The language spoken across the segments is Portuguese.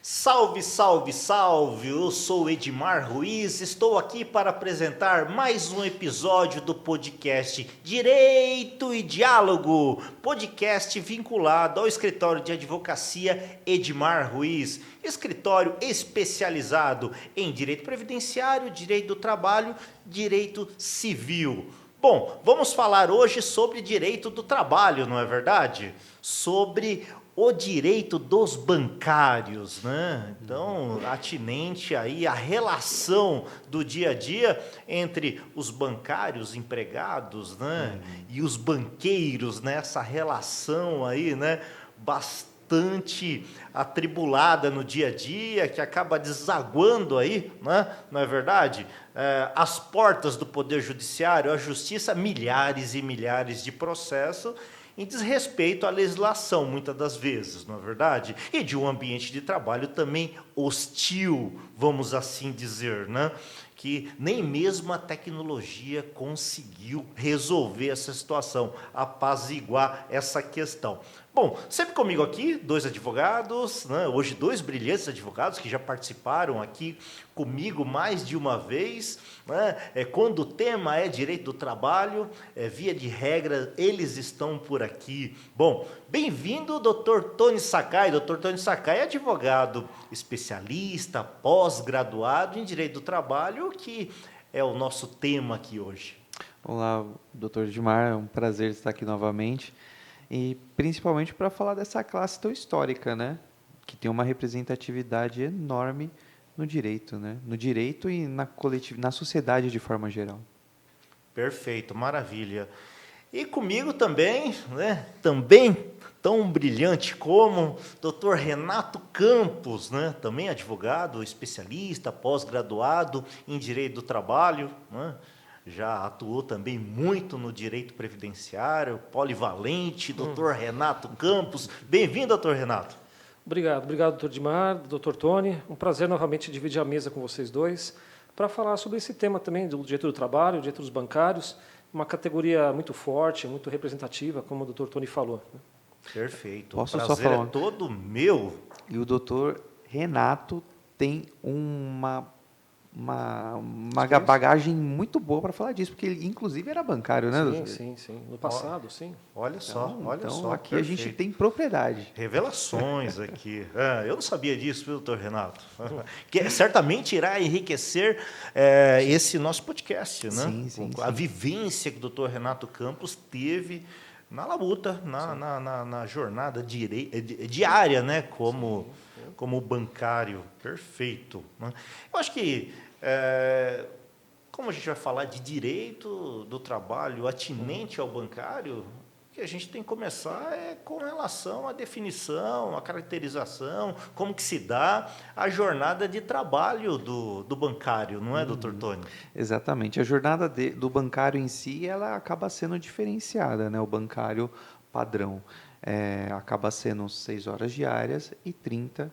Salve, salve, salve! Eu sou Edmar Ruiz, estou aqui para apresentar mais um episódio do podcast Direito e Diálogo, podcast vinculado ao escritório de advocacia Edmar Ruiz, escritório especializado em direito previdenciário, direito do trabalho, direito civil. Bom, vamos falar hoje sobre direito do trabalho, não é verdade? Sobre o direito dos bancários, né? Então, atinente aí à relação do dia a dia entre os bancários empregados, né? E os banqueiros, né? Essa relação aí, né? Bastante atribulada no dia a dia, que acaba desaguando aí, né? Não é verdade? As portas do Poder Judiciário, a Justiça, milhares e milhares de processos em desrespeito à legislação, muitas das vezes, não é verdade? E de um ambiente de trabalho também hostil, vamos assim dizer, né? Que nem mesmo a tecnologia conseguiu resolver essa situação, apaziguar essa questão. Bom, sempre comigo aqui, dois advogados, né? Hoje dois brilhantes advogados que já participaram aqui comigo mais de uma vez, né? Quando o tema é direito do trabalho, via de regra, eles estão por aqui. Bom, bem-vindo, Dr. Tony Sakai. Dr. Tony Sakai é advogado especialista, pós-graduado em direito do trabalho, que é o nosso tema aqui hoje. Olá, doutor Edmar, é um prazer estar aqui novamente, e principalmente para falar dessa classe tão histórica, né? Que tem uma representatividade enorme no direito, né? No direito e na sociedade de forma geral. Perfeito, maravilha. E comigo também, né? Também tão brilhante como Dr. Renato Campos, né? Também advogado, especialista, pós-graduado em direito do trabalho, né? Já atuou também muito no direito previdenciário, polivalente, Dr. Renato Campos. Bem-vindo, Dr. Renato. Obrigado, doutor Dimar, doutor Tony. Um prazer novamente dividir a mesa com vocês dois para falar sobre esse tema também do direito do trabalho, direito dos bancários, uma categoria muito forte, muito representativa, como o doutor Tony falou. Perfeito. Posso O só prazer falar? é todo meu. E o doutor Renato tem uma bagagem muito boa para falar disso, porque ele, inclusive, era bancário, né, doutor? Sim. No passado, sim. Olha só, olha só. Aqui perfeito. a gente tem propriedade. Revelações aqui. Eu não sabia disso, viu, doutor Renato? Que certamente irá enriquecer esse nosso podcast, né? Sim. A vivência que o doutor Renato Campos teve na labuta, na jornada diária, né? Como bancário. Perfeito. Né? Eu acho que, como a gente vai falar de direito do trabalho atinente ao bancário, que a gente tem que começar com relação à definição, à caracterização, como que se dá a jornada de trabalho do bancário, não é, doutor Tony? Exatamente. A jornada do bancário em si, ela acaba sendo diferenciada, né? O bancário padrão acaba sendo 6 horas diárias e 30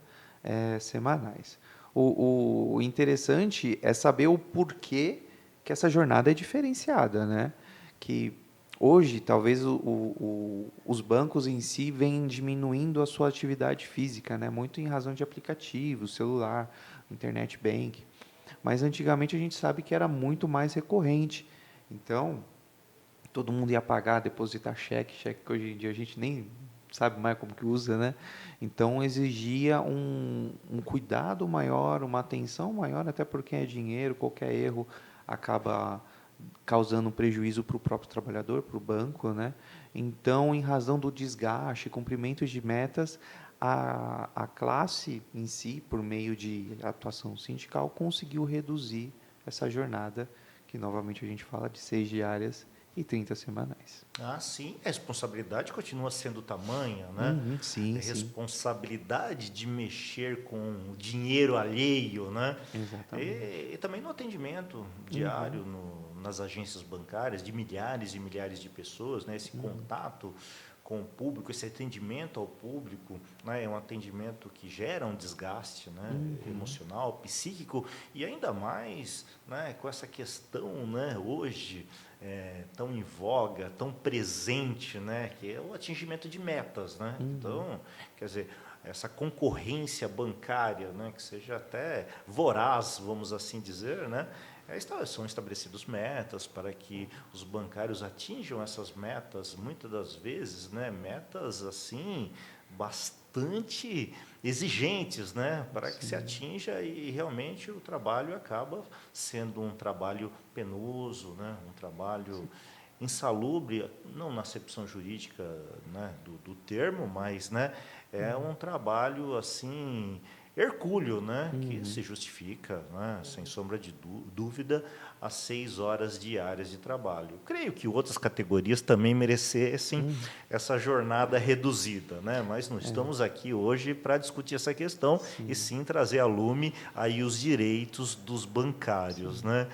semanais. O interessante é saber o porquê que essa jornada é diferenciada, né? Que hoje, talvez, os bancos em si vêm diminuindo a sua atividade física, né? Muito em razão de aplicativos, celular, internet bank. Mas antigamente a gente sabe que era muito mais recorrente. Então, todo mundo ia pagar, depositar cheque que hoje em dia a gente nem sabe mais como que usa, né? Então, exigia um cuidado maior, uma atenção maior, até porque é dinheiro, qualquer erro acaba causando um prejuízo para o próprio trabalhador, para o banco, né? Então, em razão do desgaste, cumprimento de metas, a classe em si, por meio de atuação sindical, conseguiu reduzir essa jornada, que novamente a gente fala de 6 diárias e 30 semanais. Ah, sim. A responsabilidade continua sendo tamanha, né? Sim. A responsabilidade de mexer com o dinheiro alheio, né? Exatamente. E também no atendimento diário nas agências bancárias de milhares e milhares de pessoas, né? Esse contato com o público, esse atendimento ao público, né? É um atendimento que gera um desgaste, né? Emocional, psíquico, e ainda mais, né? Com essa questão, né? Hoje tão em voga, tão presente, né? Que é o atingimento de metas, né? Então, quer dizer, essa concorrência bancária, né, que seja até voraz, vamos assim dizer, né, são estabelecidos metas para que os bancários atinjam essas metas, muitas das vezes, né, metas assim bastante exigentes, né, para que se atinja, e realmente o trabalho acaba sendo um trabalho penoso, né, um trabalho insalubre, não na acepção jurídica, né, do termo, mas, né, é um trabalho assim hercúleo, né, que se justifica, né, sem sombra de dúvida, as 6 horas diárias de trabalho. Creio que outras categorias também merecessem essa jornada reduzida, né, mas não estamos aqui hoje para discutir essa questão, e sim trazer a lume aí os direitos dos bancários, né.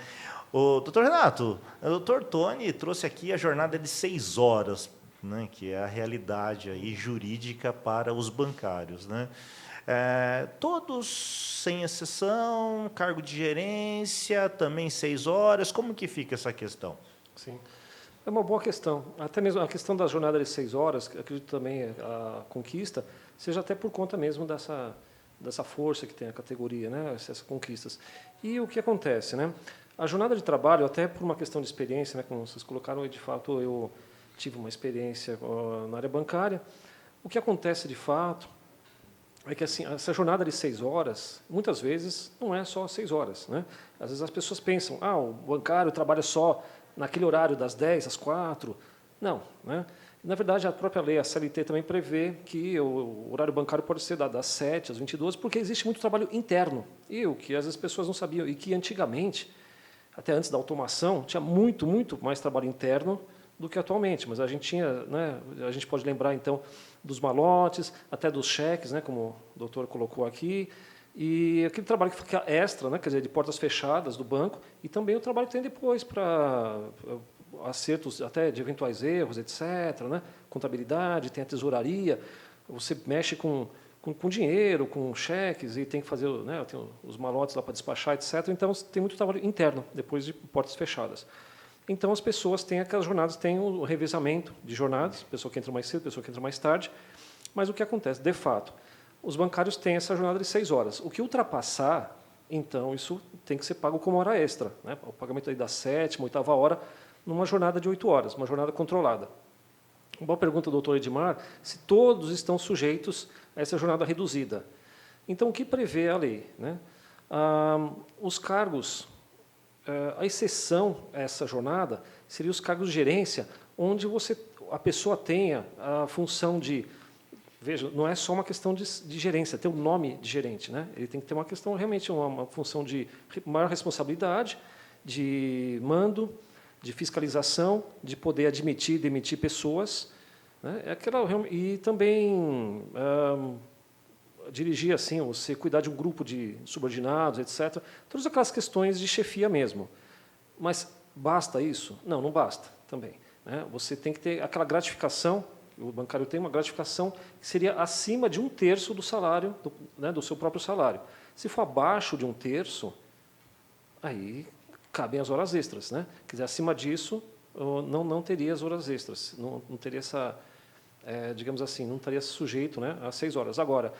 O doutor Renato, o doutor Tony trouxe aqui a jornada de 6 horas, né, que é a realidade aí jurídica para os bancários, né. Todos, sem exceção, cargo de gerência, também 6 horas, como que fica essa questão? Sim. É uma boa questão. Até mesmo a questão da jornada de 6 horas, que acredito também a conquista, seja até por conta mesmo dessa força que tem a categoria, né? Essas conquistas. E o que acontece, né? A jornada de trabalho, até por uma questão de experiência, né? Como vocês colocaram, de fato eu tive uma experiência na área bancária. O que acontece de fato é que assim, essa jornada de 6 horas, muitas vezes, não é só 6 horas, né? Às vezes as pessoas pensam, o bancário trabalha só naquele horário das 10 às 4. Não, né? Na verdade, a própria lei, a CLT, também prevê que o horário bancário pode ser das 7 às 22, porque existe muito trabalho interno. E o que às vezes as pessoas não sabiam, e que antigamente, até antes da automação, tinha muito, muito mais trabalho interno do que atualmente. Mas a gente tinha, né, a gente pode lembrar, então, dos malotes, até dos cheques, né, como o doutor colocou aqui, e aquele trabalho que fica extra, né, quer dizer, de portas fechadas do banco, e também o trabalho que tem depois para acertos até de eventuais erros, etc., né, contabilidade, tem a tesouraria, você mexe com dinheiro, com cheques, e tem que fazer, né, tem os malotes lá para despachar, etc. Então, tem muito trabalho interno, depois de portas fechadas. Então, as pessoas têm aquelas jornadas, têm o revezamento de jornadas, pessoa que entra mais cedo, pessoa que entra mais tarde. Mas o que acontece? De fato, os bancários têm essa jornada de 6 horas. O que ultrapassar, então, isso tem que ser pago como hora extra, né? O pagamento aí da 7ª, 8ª hora, numa jornada de 8 horas, uma jornada controlada. Uma boa pergunta do doutor Edmar, se todos estão sujeitos a essa jornada reduzida. Então, o que prevê a lei, né? Os cargos, a exceção a essa jornada seria os cargos de gerência, onde a pessoa tenha a função de... Veja, não é só uma questão de gerência, ter o nome de gerente, né? Ele tem que ter uma questão, realmente, uma função de maior responsabilidade, de mando, de fiscalização, de poder admitir e demitir pessoas, né? E também dirigir, assim, você cuidar de um grupo de subordinados, etc. Todas aquelas questões de chefia mesmo. Mas basta isso? Não, não basta também, né? Você tem que ter aquela gratificação. O bancário tem uma gratificação que seria acima de 1/3 do salário, do seu próprio salário. Se for abaixo de 1/3, aí cabem as horas extras, né? Quer dizer, acima disso, não teria as horas extras, não teria essa, digamos assim, não estaria sujeito, né, a 6 horas. Agora,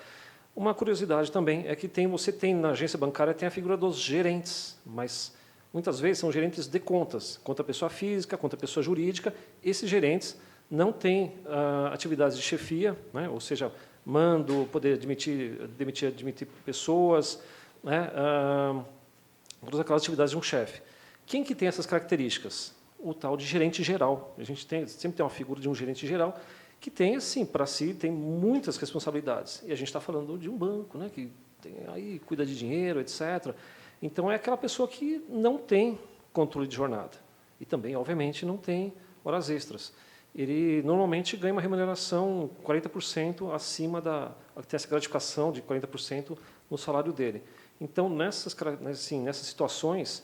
uma curiosidade também é que você tem na agência bancária tem a figura dos gerentes, mas muitas vezes são gerentes de contas, conta pessoa física, conta pessoa jurídica. Esses gerentes não têm atividades de chefia, né, ou seja, mando, poder demitir pessoas, né, todas aquelas atividades de um chefe. Quem que tem essas características? O tal de gerente geral. A gente sempre tem uma figura de um gerente geral que tem, assim, para si, tem muitas responsabilidades. E a gente está falando de um banco, né, que aí cuida de dinheiro, etc. Então, é aquela pessoa que não tem controle de jornada. E também, obviamente, não tem horas extras. Ele normalmente ganha uma remuneração 40% acima tem essa gratificação de 40% no salário dele. Então, nessas situações,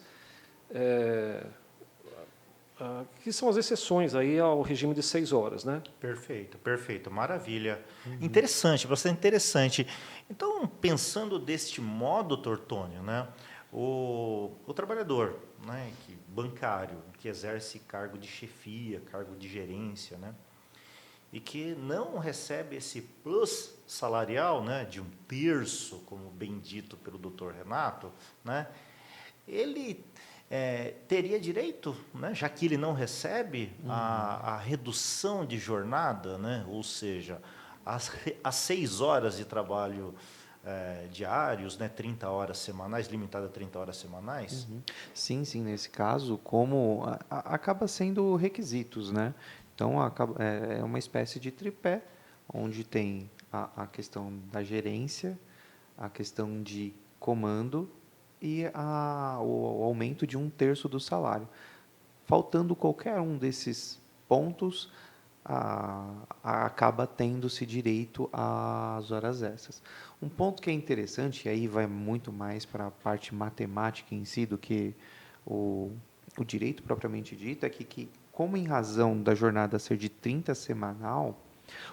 que são as exceções aí ao regime de 6 horas, né? Perfeito, perfeito, maravilha. Interessante, bastante interessante. Então, pensando deste modo, Tortônio, né, o trabalhador, né, bancário, que exerce cargo de chefia, cargo de gerência, né, e que não recebe esse plus salarial, né, de 1/3, como bem dito pelo Dr. Renato, né, ele teria direito, né, já que ele não recebe a redução de jornada, né, ou seja, as 6 horas de trabalho diários, né, 30 horas semanais, limitado a 30 horas semanais? Sim, sim, nesse caso, como acaba sendo requisitos, né? Então, é uma espécie de tripé, onde tem a questão da gerência, a questão de comando e o aumento de 1/3 do salário. Faltando qualquer um desses pontos, acaba tendo-se direito às horas extras. Um ponto que é interessante, e aí vai muito mais para a parte matemática em si do que o, o direito propriamente dito, é que, como em razão da jornada ser de 30 semanal,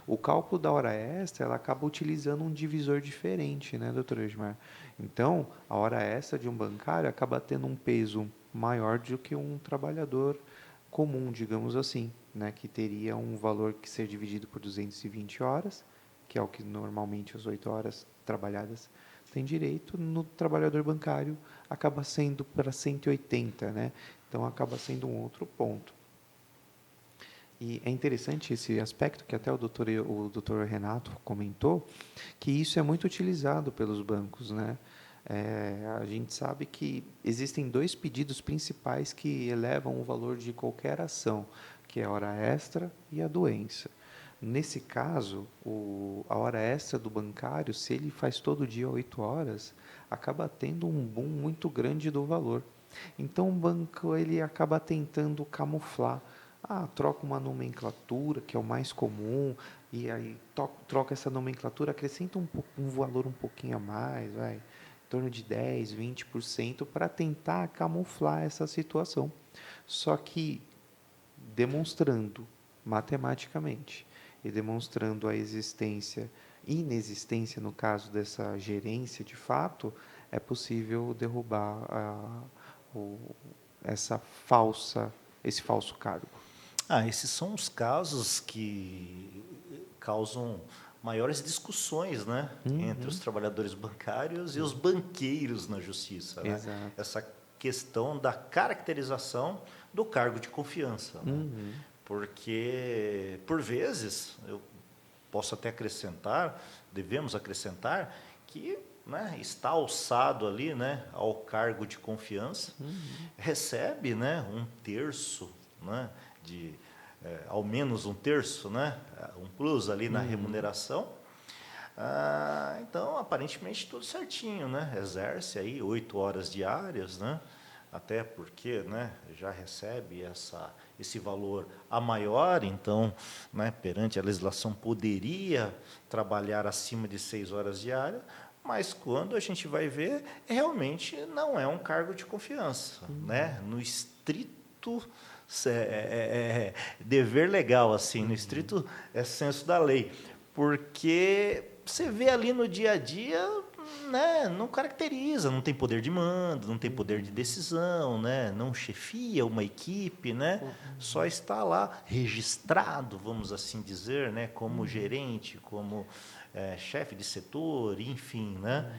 o cálculo da hora extra ela acaba utilizando um divisor diferente, né, doutor Edmar? Então, a hora extra de um bancário acaba tendo um peso maior do que um trabalhador comum, digamos assim, né, que teria um valor que ser dividido por 220 horas, que é o que normalmente as 8 horas trabalhadas têm direito, no trabalhador bancário acaba sendo para 180, né? Então acaba sendo um outro ponto. E é interessante esse aspecto que até o doutor Renato comentou, que isso é muito utilizado pelos bancos, né? A gente sabe que existem 2 pedidos principais que elevam o valor de qualquer ação, que é a hora extra e a doença. Nesse caso, a hora extra do bancário, se ele faz todo dia 8 horas, acaba tendo um boom muito grande do valor. Então, o banco ele acaba tentando camuflar. Troca uma nomenclatura, que é o mais comum, e aí troca essa nomenclatura, acrescenta um valor um pouquinho a mais, vai, em torno de 10, 20%, para tentar camuflar essa situação. Só que demonstrando matematicamente e demonstrando a inexistência, no caso dessa gerência de fato, é possível derrubar o, esse falso cargo. Esses são os casos que causam maiores discussões, né, entre os trabalhadores bancários e os banqueiros na justiça, né? Exato. Essa questão da caracterização do cargo de confiança, né? Porque, por vezes, eu posso até acrescentar, devemos acrescentar, que, né, está alçado ali, né, ao cargo de confiança, recebe, né, 1/3, né, de ao menos 1/3, né, um plus ali na remuneração. Então, aparentemente, tudo certinho, né? Exerce aí 8 horas diárias, né? Até porque, né, já recebe esse valor a maior, então, né, perante a legislação, poderia trabalhar acima de 6 horas diárias, mas quando a gente vai ver, realmente não é um cargo de confiança, né? No estrito dever legal, assim, no estrito senso da lei, porque você vê ali no dia a dia, né, não caracteriza, não tem poder de mando, não tem poder de decisão, né, não chefia uma equipe, né, só está lá registrado, vamos assim dizer, né, como gerente, como chefe de setor, enfim, né.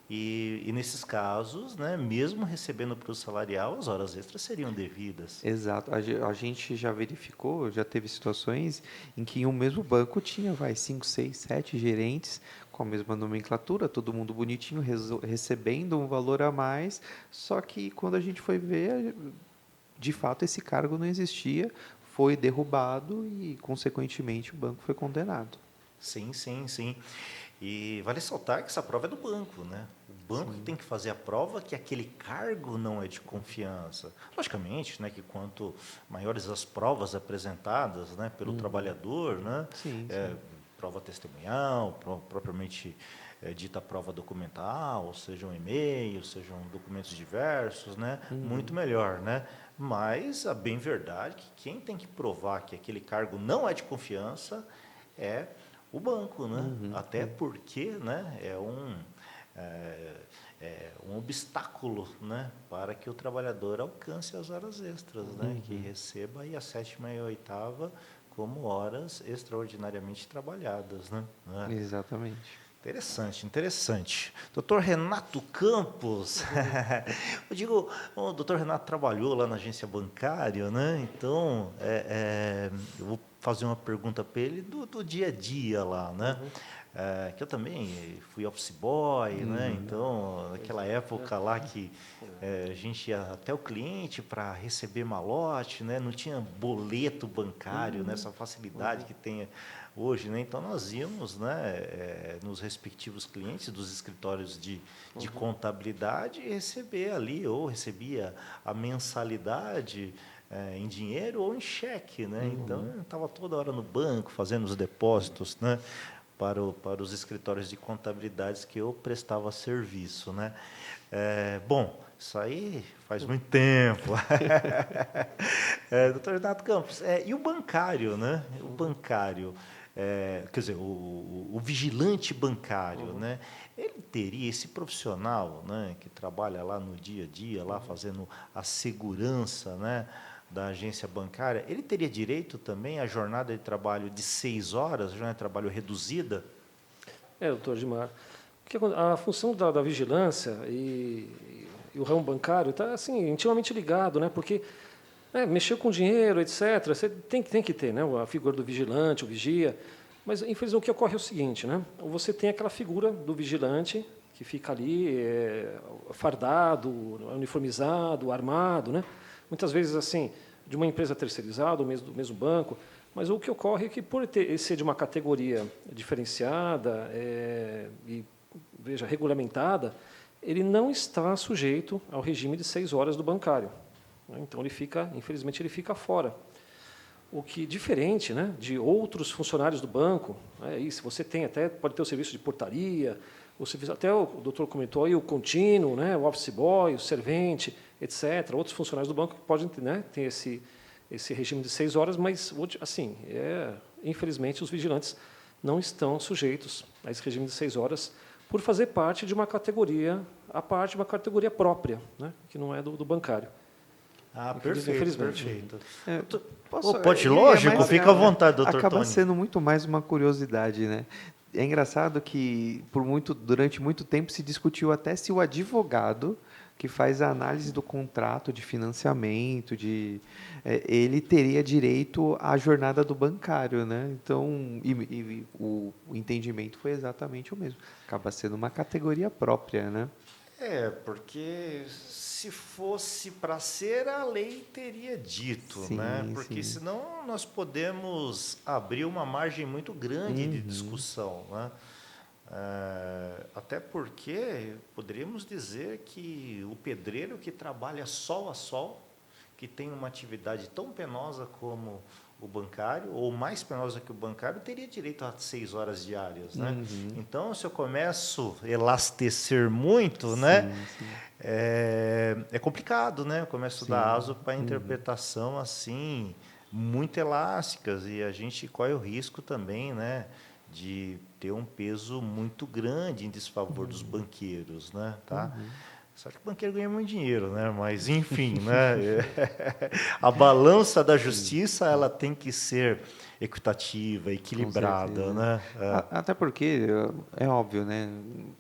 E nesses casos, né, mesmo recebendo para o salarial, as horas extras seriam devidas. Exato. A gente já verificou, já teve situações em que em um mesmo banco tinha, 5, 6, 7 gerentes com a mesma nomenclatura, todo mundo bonitinho, recebendo um valor a mais, só que quando a gente foi ver, de fato esse cargo não existia, foi derrubado e, consequentemente, o banco foi condenado. Sim, sim, sim. E vale ressaltar que essa prova é do banco, né? O banco que tem que fazer a prova que aquele cargo não é de confiança. Logicamente, né, que quanto maiores as provas apresentadas, né, pelo trabalhador, né, Sim, sim. prova testemunhal, propriamente dita prova documental, sejam e-mails, sejam documentos diversos, né, muito melhor, né? Mas a bem verdade é que quem tem que provar que aquele cargo não é de confiança é o banco, né? Até porque, né, é um obstáculo, né, para que o trabalhador alcance as horas extras, né, que receba aí a 7ª e a 8ª como horas extraordinariamente trabalhadas, né? Exatamente. Interessante, interessante. Doutor Renato Campos, eu digo, o doutor Renato trabalhou lá na agência bancária, né? Então, eu vou fazer uma pergunta para ele do dia a dia lá, né? Que eu também fui office boy, né? Então, naquela época lá que a gente ia até o cliente para receber malote, né? Não tinha boleto bancário, né? Essa facilidade que tem hoje, né? Então, nós íamos, né, nos respectivos clientes dos escritórios de contabilidade e receber ali, ou recebia a mensalidade em dinheiro ou em cheque, né? Então, eu estava toda hora no banco fazendo os depósitos, né, para os escritórios de contabilidades que eu prestava serviço, né? Bom, isso aí faz muito tempo. Doutor Renato Campos, e o bancário, né? O bancário, quer dizer, o vigilante bancário, né? Ele teria esse profissional, né, que trabalha lá no dia a dia, lá fazendo a segurança, né, da agência bancária, ele teria direito também à jornada de trabalho de 6 horas, jornada de trabalho reduzida? Doutor Edmar, a função da vigilância e o ramo bancário está assim, intimamente ligado, né? Porque mexer com dinheiro, etc., você tem que ter, né, a figura do vigilante, o vigia, mas, infelizmente, o que ocorre é o seguinte, né? Você tem aquela figura do vigilante que fica ali fardado, uniformizado, armado, né? Muitas vezes, assim, de uma empresa terceirizada, ou mesmo do mesmo banco, mas o que ocorre é que, por ser de uma categoria diferenciada e, veja, regulamentada, ele não está sujeito ao regime de 6 horas do bancário. Então, infelizmente, ele fica fora. O que diferente, né, de outros funcionários do banco, aí, se você pode ter o serviço de portaria, até o doutor comentou aí o contínuo, né, o office boy, o servente, etc. Outros funcionários do banco que podem, né, ter esse regime de 6 horas, mas, assim, infelizmente, os vigilantes não estão sujeitos a esse regime de 6 horas por fazer parte de uma categoria, de uma categoria própria, né, que não é do bancário. Perfeito, Infelizmente. perfeito. Posso, Pode, lógico, mas, fica à vontade, doutor acaba Tony. sendo muito mais uma curiosidade, né? É engraçado que durante muito tempo se discutiu até se o advogado que faz a análise do contrato de financiamento, ele teria direito à jornada do bancário, né? Então, o entendimento foi exatamente o mesmo. Acaba sendo uma categoria própria, né? Porque se fosse para ser, a lei teria dito, Sim, né? Porque sim. senão nós podemos abrir uma margem muito grande de discussão, né? Até porque poderíamos dizer que o pedreiro que trabalha sol a sol, que tem uma atividade tão penosa como o bancário, ou mais penosa que o bancário, teria direito a 6 horas diárias, né? Então, se eu começo a elastecer muito, né, Sim. é complicado, né? Eu começo a dar Sim. aso para interpretação assim muito elásticas e a gente corre o risco também, né, de ter um peso muito grande em desfavor dos banqueiros, né, tá? Só que o banqueiro ganha muito dinheiro, né? Mas, enfim, né? A balança da justiça ela tem que ser equitativa, Com equilibrada, certeza. né? Até porque, é óbvio, né?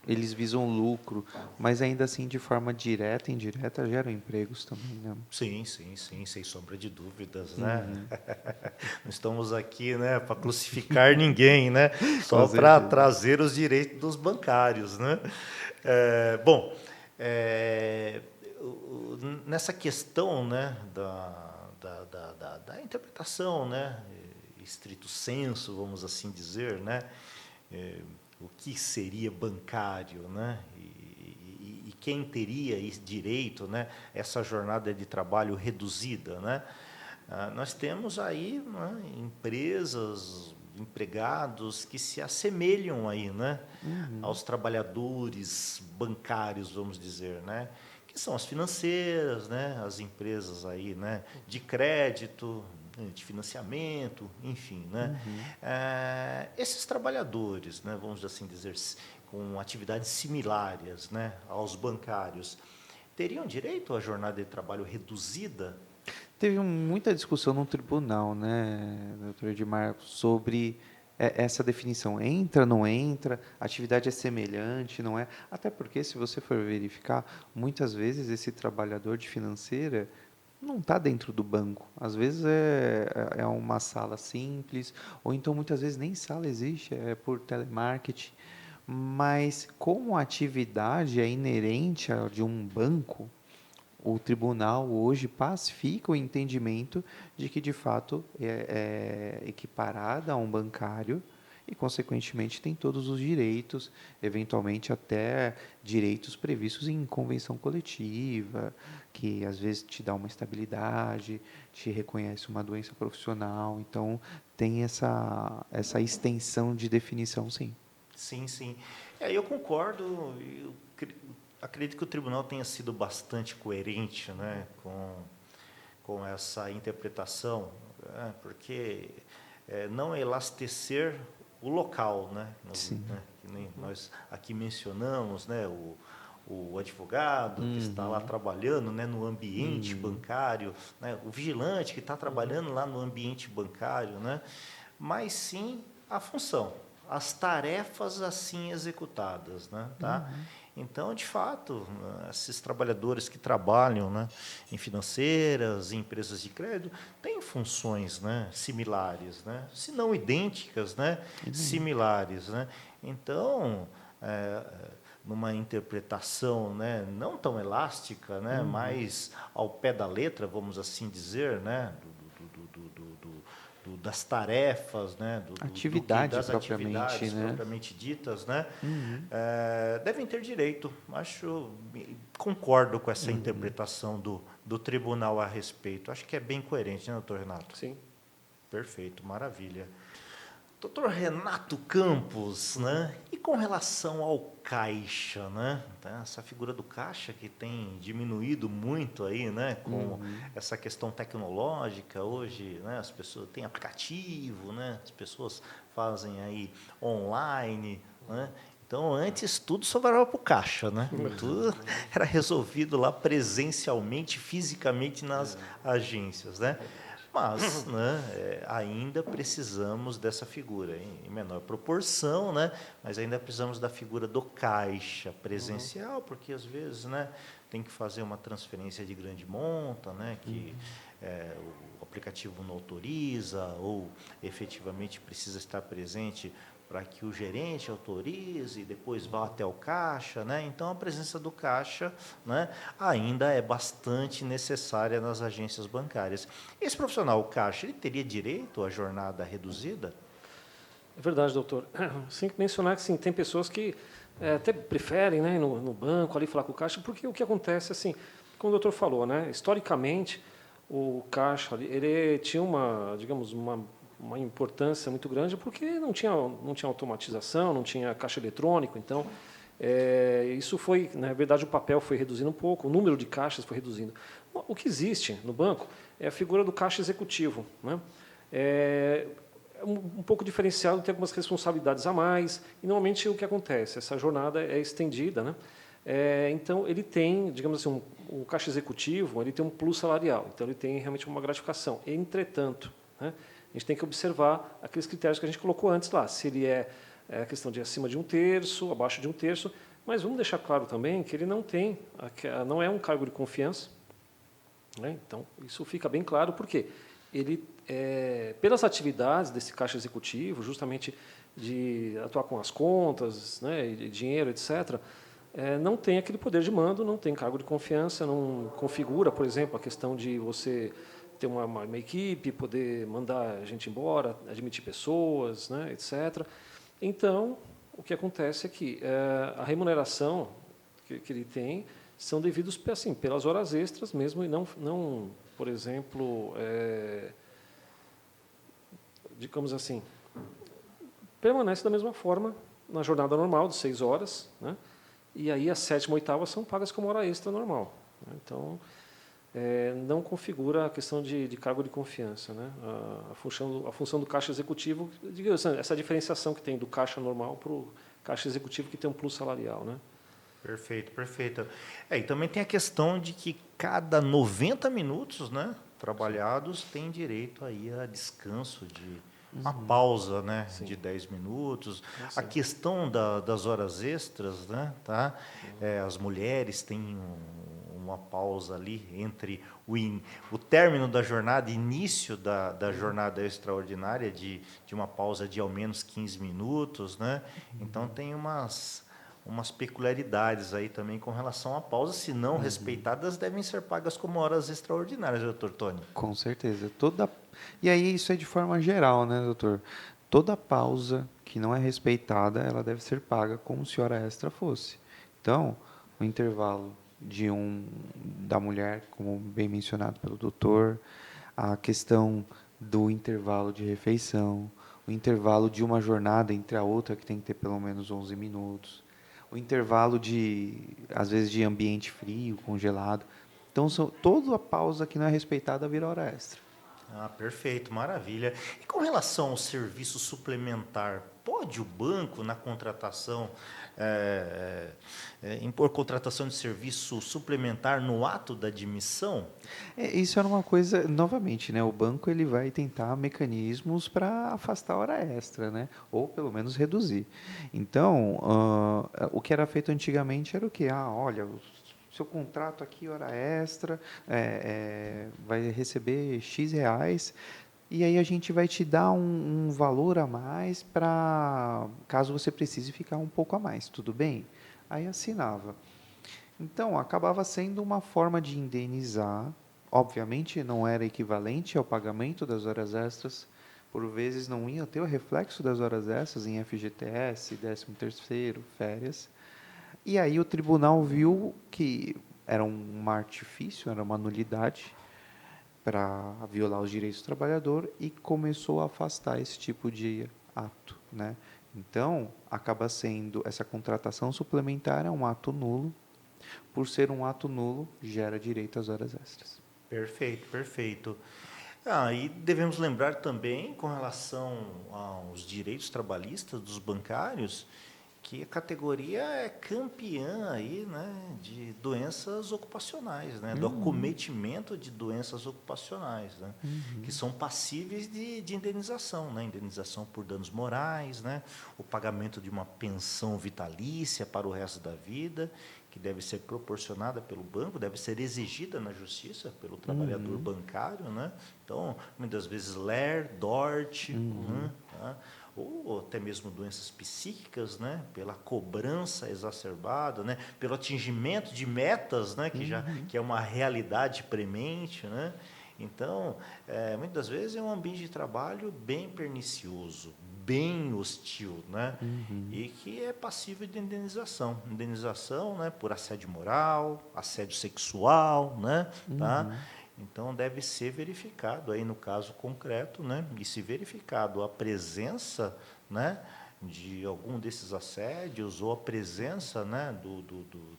Eles visam lucro, mas ainda assim, de forma direta e indireta, geram empregos também, né? Sim, sem sombra de dúvidas, né? Não estamos aqui, né, para crucificar ninguém, né? Só para certeza. trazer os direitos dos bancários, né? Bom, nessa questão, né, da interpretação, né, estrito sensu, vamos assim dizer, né, o que seria bancário, né, e quem teria direito, né, essa jornada de trabalho reduzida, né? Nós temos aí, né, empresas, empregados que se assemelham aí, né, aos trabalhadores bancários, vamos dizer, né, que são as financeiras, né, as empresas aí, né, de crédito, de financiamento, enfim, né. Esses trabalhadores, né, vamos assim dizer, com atividades similares, né, aos bancários, teriam direito à jornada de trabalho reduzida? Teve muita discussão no tribunal, né, doutor Edmar, sobre essa definição. Entra, não entra, atividade é semelhante, não é? Até porque, se você for verificar, muitas vezes esse trabalhador de financeira não está dentro do banco. Às vezes é uma sala simples, ou então muitas vezes nem sala existe, é por telemarketing. Mas como a atividade é inerente a de um banco, o tribunal hoje pacifica o entendimento de que, de fato, é equiparada a um bancário e, consequentemente, tem todos os direitos, eventualmente até direitos previstos em convenção coletiva, que às vezes te dá uma estabilidade, te reconhece uma doença profissional. Então, tem essa extensão de definição, sim. Sim, sim. Eu concordo. Acredito que o tribunal tenha sido bastante coerente, né, com essa interpretação, né, porque não elastecer o local, né, Sim. né, que nem nós aqui mencionamos, né, o advogado que está lá trabalhando, né, no ambiente bancário, né, o vigilante que está trabalhando lá no ambiente bancário, né, mas sim a função, as tarefas assim executadas, né, tá? Então, de fato, esses trabalhadores que trabalham, né, em financeiras, em empresas de crédito, têm funções, né, similares, né, se não idênticas, né, similares, né. Então, numa interpretação, né, não tão elástica, né, mas ao pé da letra, vamos assim dizer, né, das tarefas, né, Atividade das propriamente, atividades né? propriamente ditas, né, devem ter direito. Concordo com essa interpretação do tribunal a respeito. Acho que é bem coerente, né, doutor Renato? Sim. Perfeito, maravilha. Doutor Renato Campos, né? E com relação ao caixa, né? Essa figura do caixa que tem diminuído muito aí, né? Com essa questão tecnológica hoje, né? As pessoas têm aplicativo, né? As pessoas fazem aí online, né? Então, antes tudo sobrava para o caixa, né? Tudo era resolvido lá presencialmente, fisicamente nas agências, né? Mas, né, ainda precisamos dessa figura, em menor proporção, né, mas ainda precisamos da figura do caixa presencial, porque às vezes, né, tem que fazer uma transferência de grande monta, né, que o aplicativo não autoriza, ou efetivamente precisa estar presente para que o gerente autorize e depois vá até o caixa, né? Então, a presença do caixa, né, ainda é bastante necessária nas agências bancárias. Esse profissional, o caixa, ele teria direito à jornada reduzida? É verdade, doutor. Sem mencionar que sim, tem pessoas que até preferem, né, ir no banco ali falar com o caixa, porque o que acontece, assim, como o doutor falou, né, historicamente, o caixa ele tinha digamos, uma importância muito grande porque não tinha automatização, não tinha caixa eletrônico, então isso foi, na verdade, o papel foi reduzindo um pouco, o número de caixas foi reduzindo. O que existe no banco é a figura do caixa executivo, né? É um pouco diferenciado, tem algumas responsabilidades a mais, e normalmente o que acontece, essa jornada é estendida, né? Então ele tem, digamos assim, o caixa executivo, ele tem um plus salarial, então ele tem realmente uma gratificação. Entretanto, né, a gente tem que observar aqueles critérios que a gente colocou antes lá, se ele é a questão de acima de 1/3, abaixo de 1/3, mas vamos deixar claro também que ele não é um cargo de confiança, né? Então isso fica bem claro, porque ele, pelas atividades desse caixa executivo, justamente de atuar com as contas, né, e dinheiro, etc., não tem aquele poder de mando, não tem cargo de confiança, não configura, por exemplo, a questão de você ter uma equipe, poder mandar a gente embora, admitir pessoas, né, etc. Então, o que acontece é que a remuneração que ele tem são devidos assim, pelas horas extras mesmo, e não por exemplo, digamos assim, permanece da mesma forma na jornada normal, de 6 horas, né? E aí a 7ª e 8ª são pagas como hora extra normal, né? Então, não configura a questão de cargo de confiança, né? A função do caixa executivo, digamos assim, essa diferenciação que tem do caixa normal para o caixa executivo que tem um plus salarial, né? Perfeito, perfeito. E também tem a questão de que cada 90 minutos, né, trabalhados têm direito aí a descanso de uma pausa, né, de 10 minutos. A questão das horas extras, né, tá? As mulheres têm uma pausa ali entre o término da jornada, início da jornada extraordinária, de uma pausa de ao menos 15 minutos, né? Então tem umas peculiaridades aí também com relação à pausa, se não respeitadas, devem ser pagas como horas extraordinárias, doutor Tony. Com certeza. E aí isso é de forma geral, né, doutor? Toda pausa que não é respeitada, ela deve ser paga como se hora extra fosse. Então, o intervalo da mulher, como bem mencionado pelo doutor, a questão do intervalo de refeição, o intervalo de uma jornada entre a outra, que tem que ter pelo menos 11 minutos, o intervalo às vezes, de ambiente frio, congelado. Então, toda a pausa que não é respeitada vira hora extra. Perfeito, maravilha. E com relação ao serviço suplementar, pode o banco, na contratação, impor contratação de serviço suplementar no ato da admissão? Isso era uma coisa, novamente, né? O banco ele vai tentar mecanismos para afastar a hora extra, né? Ou pelo menos reduzir. Então, o que era feito antigamente era o quê? Olha, seu contrato aqui, hora extra, vai receber X reais, e aí a gente vai te dar um valor a mais para caso você precise ficar um pouco a mais, tudo bem? Aí assinava. Então, acabava sendo uma forma de indenizar, obviamente não era equivalente ao pagamento das horas extras, por vezes não ia ter o reflexo das horas extras em FGTS, 13º, férias. E aí o tribunal viu que era um artifício, era uma nulidade para violar os direitos do trabalhador e começou a afastar esse tipo de ato, né? Então, acaba sendo essa contratação suplementar é um ato nulo. Por ser um ato nulo, gera direito às horas extras. Perfeito, perfeito. E devemos lembrar também, com relação aos direitos trabalhistas dos bancários, que a categoria é campeã aí, né, de doenças ocupacionais, né, do acometimento de doenças ocupacionais, né, que são passíveis de indenização, né, indenização por danos morais, né, o pagamento de uma pensão vitalícia para o resto da vida, que deve ser proporcionada pelo banco, deve ser exigida na justiça pelo trabalhador bancário, né, então, muitas vezes LER, DORT, né, tá? Ou até mesmo doenças psíquicas, né, pela cobrança exacerbada, né, pelo atingimento de metas, né, que é uma realidade premente, né. Então, muitas vezes é um ambiente de trabalho bem pernicioso, bem hostil, né, e que é passível de indenização, né, por assédio moral, assédio sexual, né, tá? Então, deve ser verificado, aí no caso concreto, né, e se verificado a presença, né, de algum desses assédios ou a presença, né,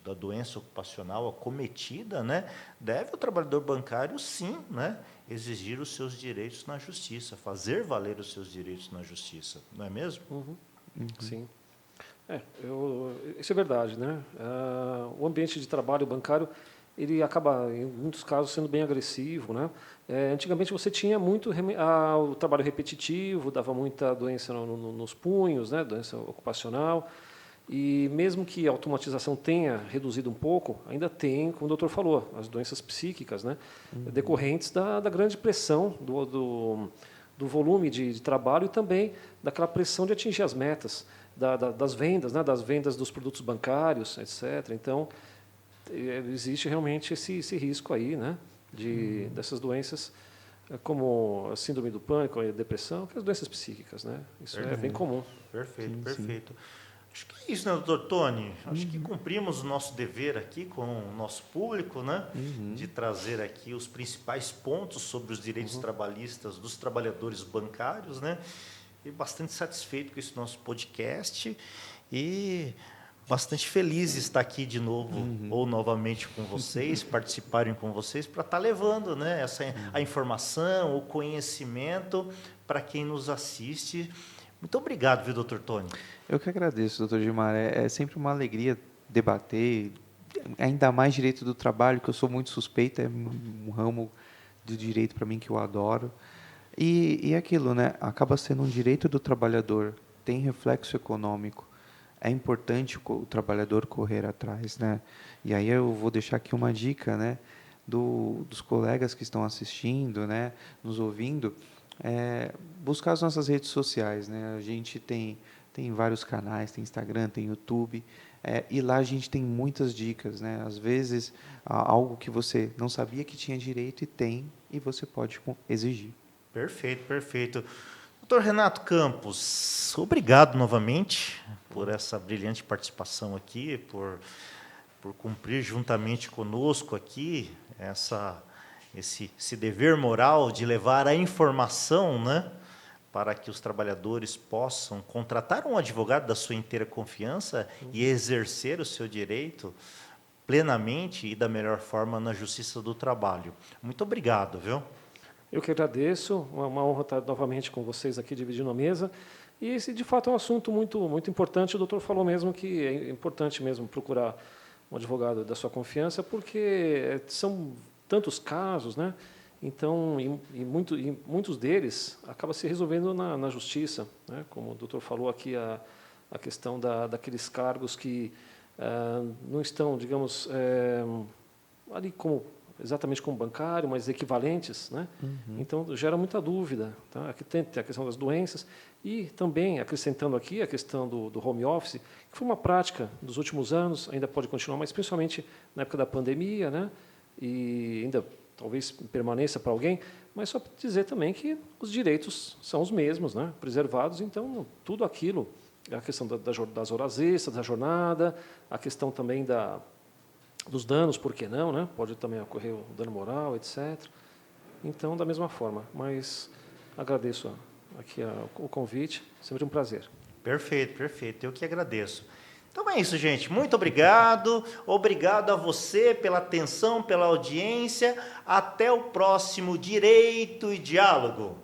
da doença ocupacional acometida, né, deve o trabalhador bancário, sim, né, exigir os seus direitos na justiça, fazer valer os seus direitos na justiça, não é mesmo? Sim. Isso é verdade, né? O ambiente de trabalho bancário ele acaba, em muitos casos, sendo bem agressivo, né? Antigamente você tinha muito o trabalho repetitivo, dava muita doença nos punhos, né? Doença ocupacional, e mesmo que a automatização tenha reduzido um pouco, ainda tem, como o doutor falou, as doenças psíquicas, né? Decorrentes da grande pressão do volume de trabalho e também daquela pressão de atingir as metas, das vendas, né? Das vendas dos produtos bancários, etc. Então, existe realmente esse risco aí, né, dessas doenças como a síndrome do pânico, a depressão, que é as doenças psíquicas, né? Isso é bem comum. Perfeito, perfeito. Acho que é isso, né, doutor Tony? Acho que cumprimos o nosso dever aqui com o nosso público, né, de trazer aqui os principais pontos sobre os direitos trabalhistas dos trabalhadores bancários, né? E bastante satisfeito com esse nosso podcast e bastante feliz de estar aqui de novo ou novamente com vocês, participarem com vocês para estar levando, né, a informação, o conhecimento para quem nos assiste. Muito obrigado, viu, doutor Tony? Eu que agradeço, doutor Gilmar. É sempre uma alegria debater, ainda mais direito do trabalho, que eu sou muito suspeito, é um ramo de direito para mim que eu adoro. E aquilo, né? Acaba sendo um direito do trabalhador, tem reflexo econômico. É importante o trabalhador correr atrás, né? E aí eu vou deixar aqui uma dica, né? Dos colegas que estão assistindo, né? Nos ouvindo, buscar as nossas redes sociais, né? A gente tem vários canais, tem Instagram, tem YouTube, e lá a gente tem muitas dicas, né? Às vezes, algo que você não sabia que tinha direito e você pode exigir. Perfeito, perfeito. Doutor Renato Campos, obrigado novamente por essa brilhante participação aqui, por cumprir juntamente conosco aqui esse dever moral de levar a informação, né, para que os trabalhadores possam contratar um advogado da sua inteira confiança e exercer o seu direito plenamente e da melhor forma na Justiça do Trabalho. Muito obrigado, viu? Eu que agradeço, uma honra estar novamente com vocês aqui, dividindo a mesa. E esse, de fato, é um assunto muito importante. O doutor falou mesmo que é importante mesmo procurar um advogado da sua confiança, porque são tantos casos, né? Então, muitos deles acabam se resolvendo na justiça, né? Como o doutor falou aqui, a questão daqueles cargos que não estão, digamos, ali exatamente como bancário, mas equivalentes, né? Então, gera muita dúvida. Tá? Aqui tem a questão das doenças e também, acrescentando aqui, a questão do home office, que foi uma prática dos últimos anos, ainda pode continuar, mas principalmente na época da pandemia, né? E ainda talvez permaneça para alguém, mas só para dizer também que os direitos são os mesmos, né? Preservados, então, tudo aquilo, a questão das horas extras, da jornada, a questão também dos danos, por que não, né? Pode também ocorrer o dano moral, etc. Então, da mesma forma, mas agradeço aqui o convite, sempre um prazer. Perfeito, perfeito. Eu que agradeço. Então é isso, gente. Muito obrigado. Obrigado a você pela atenção, pela audiência. Até o próximo Direito e Diálogo.